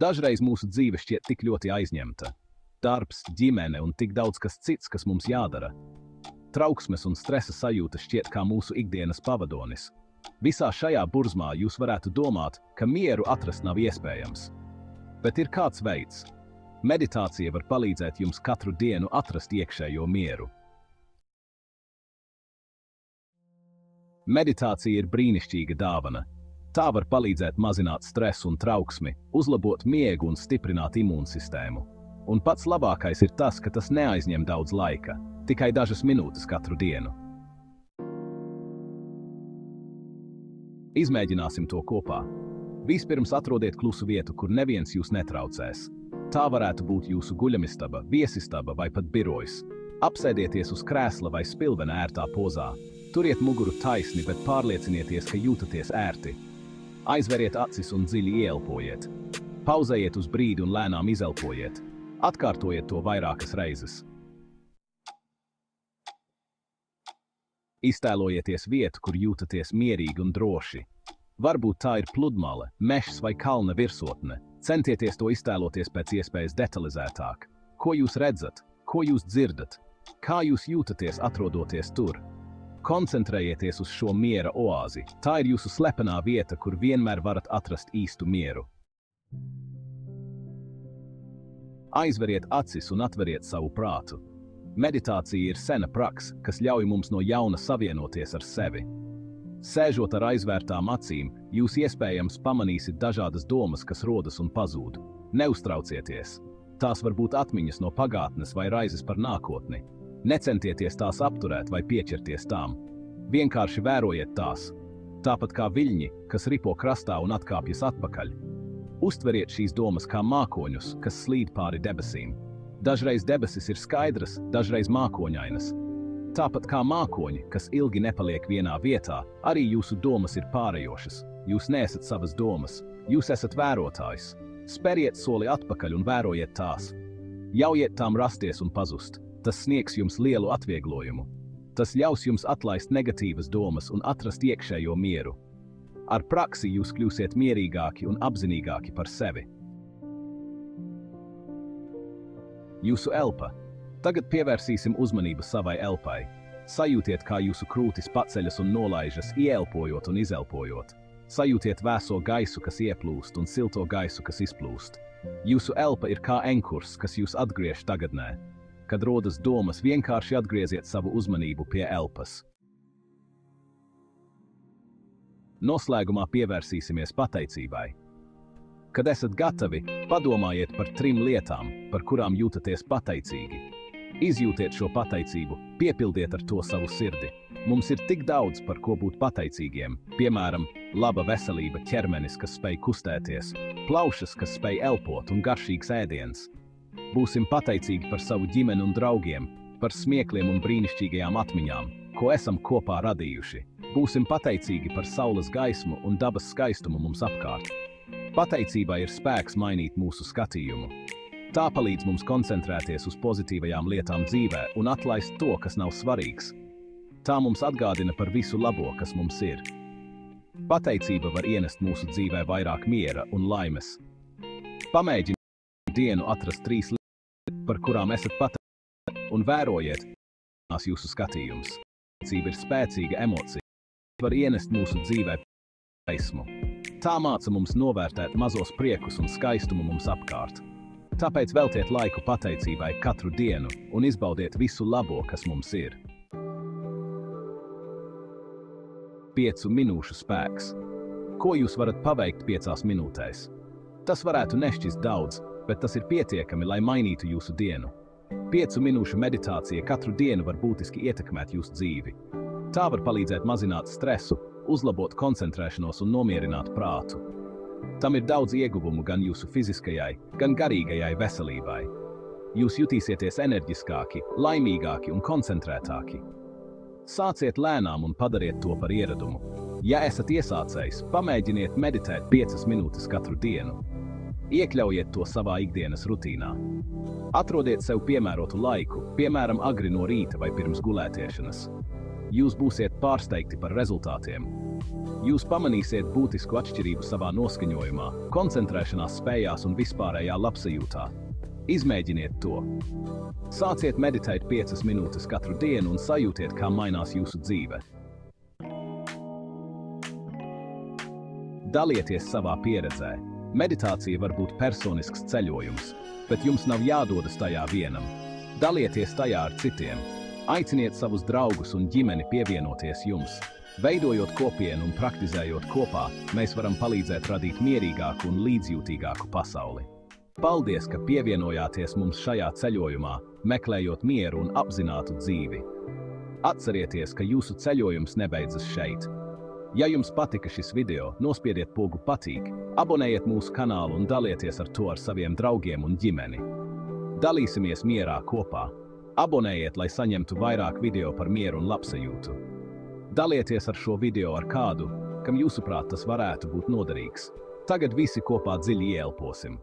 Dažreiz mūsu dzīve šķiet tik ļoti aizņemta. Darbs, ģimene un tik daudz kas cits, kas mums jādara. Trauksmes un stresa sajūta šķiet kā mūsu ikdienas pavadonis. Visā šajā burzmā jūs varētu domāt, ka mieru atrast nav iespējams. Bet ir kāds veids. Meditācija var palīdzēt jums katru dienu atrast iekšējo mieru. Meditācija ir brīnišķīga dāvana. Tā var palīdzēt mazināt stresu un trauksmi, uzlabot miegu un stiprināt imūnsistēmu. Un pats labākais ir tas, ka tas neaizņem daudz laika, tikai dažas minūtes katru dienu. Izmēģināsim to kopā. Vispirms atrodiet klusu vietu, kur neviens jūs netraucēs. Tā varētu būt jūsu guļamistaba, viesistaba vai pat birojs. Apsēdieties uz krēsla vai spilvena ērtā pozā. Turiet muguru taisni, bet pārliecinieties, ka jūtaties ērti. Aizveriet acis un dziļi ieelpojiet. Pauzējiet uz brīdi un lēnām izelpojiet. Atkārtojiet to vairākas reizes. Iztēlojieties vietu, kur jūtaties mierīgi un droši. Varbūt tā ir pludmale, mežs vai kalna virsotne. Centieties to iztēloties pēc iespējas detalizētāk. Ko jūs redzat? Ko jūs dzirdat? Kā jūs jūtaties atrodoties tur? Koncentrējieties uz šo miera oāzi. Tā ir jūsu slepenā vieta, kur vienmēr varat atrast īstu mieru. Aizveriet acis un atveriet savu prātu. Meditācija ir sena praksa, kas ļauj mums no jauna savienoties ar sevi. Sēžot ar aizvērtām acīm, jūs iespējams pamanīsiet dažādas domas, kas rodas un pazūd. Neuztraucieties. Tās var būt atmiņas no pagātnes vai raizes par nākotni. Necentieties tās apturēt vai pieķerties tām. Vienkārši vērojiet tās. Tāpat kā viļņi, kas ripo krastā un atkāpjas atpakaļ. Uztveriet šīs domas kā mākoņus, kas slīd pāri debesīm. Dažreiz debesis ir skaidras, dažreiz mākoņainas. Tāpat kā mākoņi, kas ilgi nepaliek vienā vietā, arī jūsu domas ir pārējošas. Jūs neesat savas domas, jūs esat vērotājs. Speriet soli atpakaļ un vērojiet tās. Ļaujiet tām rasties un pazust. Tas sniegs jums lielu atvieglojumu. Tas ļaus jums atlaist negatīvas domas un atrast iekšējo mieru. Ar praksi jūs kļūsiet mierīgāki un apzinīgāki par sevi. Jūsu elpa. Tagad pievērsīsim uzmanību savai elpai. Sajūtiet, kā jūsu krūtis paceļas un nolaižas, ieelpojot un izelpojot. Sajūtiet vēso gaisu, kas ieplūst, un silto gaisu, kas izplūst. Jūsu elpa ir kā enkurs, kas jūs atgriež tagadnē. Kad rodas domas, vienkārši atgrieziet savu uzmanību pie elpas. Noslēgumā pievērsīsimies pateicībai. Kad esat gatavi, padomājiet par 3 lietām, par kurām jūtaties pateicīgi. Izjūtiet šo pateicību, piepildiet ar to savu sirdi. Mums ir tik daudz, par ko būt pateicīgiem. Piemēram, laba veselība, ķermenis, kas spēj kustēties, plaušas, kas spēj elpot un garšīgs ēdiens. Būsim pateicīgi par savu ģimeni un draugiem, par smiekliem un brīnišķīgajām atmiņām, ko esam kopā radījuši. Būsim pateicīgi par saules gaismu un dabas skaistumu mums apkārt. Pateicībā ir spēks mainīt mūsu skatījumu. Tā palīdz mums koncentrēties uz pozitīvajām lietām dzīvē un atlaist to, kas nav svarīgs. Tā mums atgādina par visu labo, kas mums ir. Pateicība var ienest mūsu dzīvē vairāk miera un laimes. Pamēģiniet dienu atrast 3 lietas, par kurām esat pateicīgi, un vērojiet, kāds jūsu skatījums. Pateicība ir spēcīga emocija, var ienest mūsu dzīvē gaismu. Tā māca mums novērtēt mazos priekus un skaistumu mums apkārt. Tāpēc veltiet laiku pateicībai katru dienu un izbaudiet visu labo, kas mums ir. 5 minūšu spēks. Ko jūs varat paveikt 5 minūtēs? Tas varētu nešķist daudz, bet tas ir pietiekami, lai mainītu jūsu dienu. 5 minūšu meditācija katru dienu var būtiski ietekmēt jūsu dzīvi. Tā var palīdzēt mazināt stresu, uzlabot koncentrēšanos un nomierināt prātu. Tam ir daudz ieguvumu gan jūsu fiziskajai, gan garīgajai veselībai. Jūs jutīsieties enerģiskāki, laimīgāki un koncentrētāki. Sāciet lēnām un padariet to par ieradumu. Ja esat iesācējs, pamēģiniet meditēt 5 minūtes katru dienu. Iekļaujiet to savā ikdienas rutīnā. Atrodiet sev piemērotu laiku, piemēram, agri no rīta vai pirms gulētiešanas. Jūs būsiet pārsteigti par rezultātiem. Jūs pamanīsiet būtisku atšķirību savā noskaņojumā, koncentrēšanās spējās un vispārējā labsajūtā. Izmēģiniet to. Sāciet meditēt 5 minūtes katru dienu un sajūtiet, kā mainās jūsu dzīve. Dalieties savā pieredzē. Meditācija var būt personisks ceļojums, bet jums nav jādodas tajā vienam. Dalieties tajā ar citiem. Aiciniet savus draugus un ģimeni pievienoties jums. Veidojot kopienu un praktizējot kopā, mēs varam palīdzēt radīt mierīgāku un līdzjūtīgāku pasauli. Paldies, ka pievienojāties mums šajā ceļojumā, meklējot mieru un apzinātu dzīvi. Atcerieties, ka jūsu ceļojums nebeidzas šeit. Ja jums patika šis video, nospiediet pogu patīk, abonējiet mūsu kanālu un dalieties ar to ar saviem draugiem un ģimeni. Dalīsimies mierā kopā. Abonējiet, lai saņemtu vairāk video par mieru un labsajūtu. Dalieties ar šo video ar kādu, kam jūsuprāt tas varētu būt noderīgs. Tagad visi kopā dziļi ieelposim.